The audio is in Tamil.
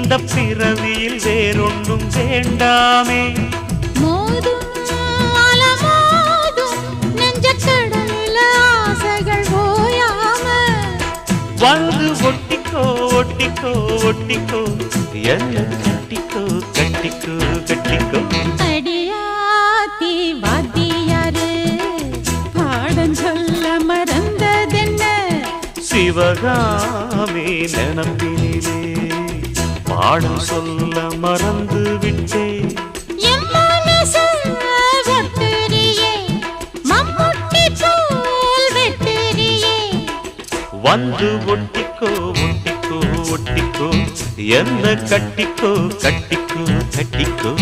இந்த பிறவியில் வேறொன்றும் வேண்டாமே. மோதும் அலமோதும் நெஞ்சக்கடலில் ஆசைகள் ஓயாம வந்து ஒட்டிக்கோ ஒட்டிக்கோ ஒட்டிக்கோ என்ன கட்டிக்கோ கட்டிக்கோ கட்டிக்கோ. அடியாத்தி வாத்தியாரு பாடம் சொல்ல மறந்ததென்ன சிவகாமி நினப்பினிலே பாடம் சொல்ல மறந்து விட்டேன். என் மனசு ஒட்டுறியே மம்முட்டி போல் வெட்டுறியே வந்து ஒட்டிக்கோ ஒட்டிக்கோ ஒட்டிக்கோ என்ன கட்டிக்கோ கட்டிக்கோ கட்டிக்கோ.